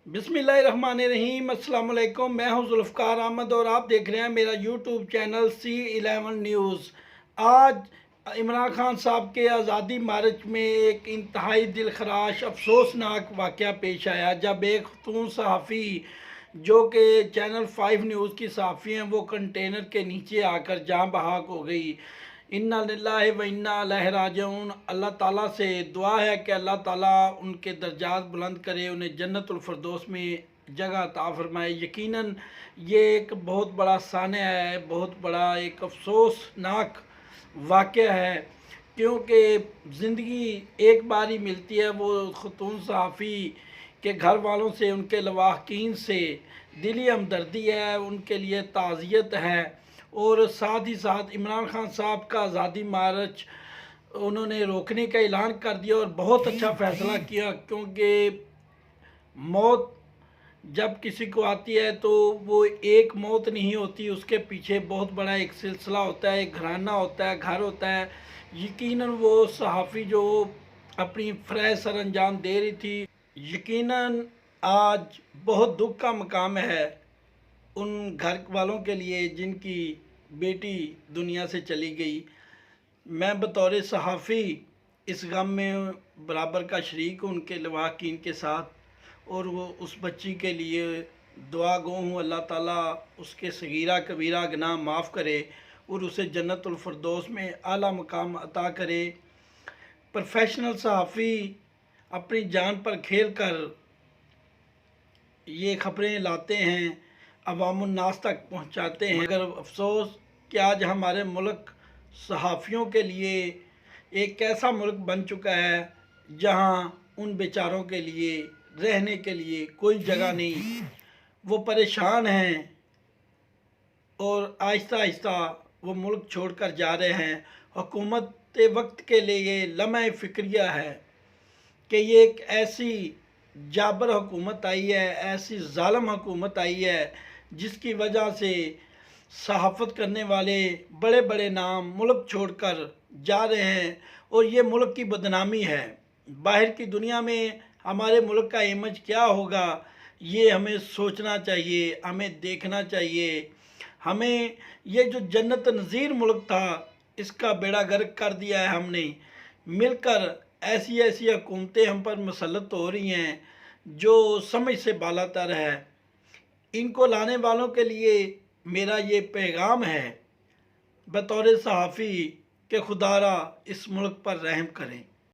बिस्मिल्लाहिर्रहमानिर्रहीम। अस्सलाम वालेकुम। मैं हूं जुल्फ़कार अहमद और आप देख रहे हैं मेरा यूट्यूब चैनल C11 न्यूज़। आज इमरान खान साहब के आज़ादी मार्च में एक इंतहाई दिलखराश अफसोसनाक वाक़या पेश आया, जब एक ख़तून सहाफ़ी जो कि चैनल 5 न्यूज़ की सहाफ़ी हैं, वो कंटेनर के नीचे आकर जाँ बहक हो गई। इन्ना लिल्लाहि व इन्ना इलैहि राजिऊन। अल्लाह ताला से दुआ है कि अल्लाह ताला उनके दर्जात बुलंद करे, उन्हें जन्नतुल फ़िरदौस में जगह अता फ़रमाए। यकीनन ये एक बहुत बड़ा सानिया है, बहुत बड़ा एक अफसोसनाक वाक़या है, क्योंकि ज़िंदगी एक बार ही मिलती है। वो ख़तून सहाफ़ी के घर वालों से, उनके लवाहकीन से दिली हमदर्दी है, उनके लिए ताज़ियत है। और साथ ही साथ इमरान खान साहब का आज़ादी मार्च उन्होंने रोकने का ऐलान कर दिया और बहुत अच्छा फ़ैसला किया, क्योंकि मौत जब किसी को आती है तो वो एक मौत नहीं होती, उसके पीछे बहुत बड़ा एक सिलसिला होता है, एक घराना होता है, घर होता है। यकीनन वो सहाफ़ी जो अपनी फ़रज़ सर अंजाम दे रही थी, यकीनन आज बहुत दुख का मकाम है उन घर वालों के लिए जिनकी बेटी दुनिया से चली गई। मैं बतौर सहाफ़ी इस गम में बराबर का शरीक हूँ उनके लवाहकीन के साथ, और वो उस बच्ची के लिए दुआ गो हूँ। अल्लाह ताला उसके सगीरा कबीरा गुनाह माफ़ करे और उसे जन्नतुल फ़िरदौस में आला मकाम अता करे। प्रोफेशनल सहाफ़ी अपनी जान पर खेल कर ये ख़बरें लाते हैं, अवामुन्नास तक पहुँचाते हैं, मगर अफसोस कि आज हमारे मुल्क सहाफ़ियों के लिए एक ऐसा मुल्क बन चुका है जहाँ उन बेचारों के लिए रहने के लिए कोई जगह नहीं। वो परेशान हैं और आहिस्ता आहिस्ता वो मुल्क छोड़कर जा रहे हैं। हुकूमत वक्त के लिए ये लम्हा फ़िक्रिया है कि ये एक ऐसी जाबर हुकूमत आई है, ऐसी ज़ालिम हुकूमत आई है जिसकी वजह से सहाफ़त करने वाले बड़े बड़े नाम मुल्क छोड़कर जा रहे हैं, और ये मुल्क की बदनामी है। बाहर की दुनिया में हमारे मुल्क का इमेज क्या होगा, ये हमें सोचना चाहिए, हमें देखना चाहिए। हमें ये जो जन्नत नज़ीर मुल्क था, इसका बेड़ा गर्क कर दिया है हमने मिलकर। ऐसी ऐसी हुकूमतें हम पर मुसल्लत हो रही हैं जो समझ से बालातर है। इनको लाने वालों के लिए मेरा ये पैगाम है बतौर सहाफ़ी कि खुदारा इस मुल्क पर रहम करें।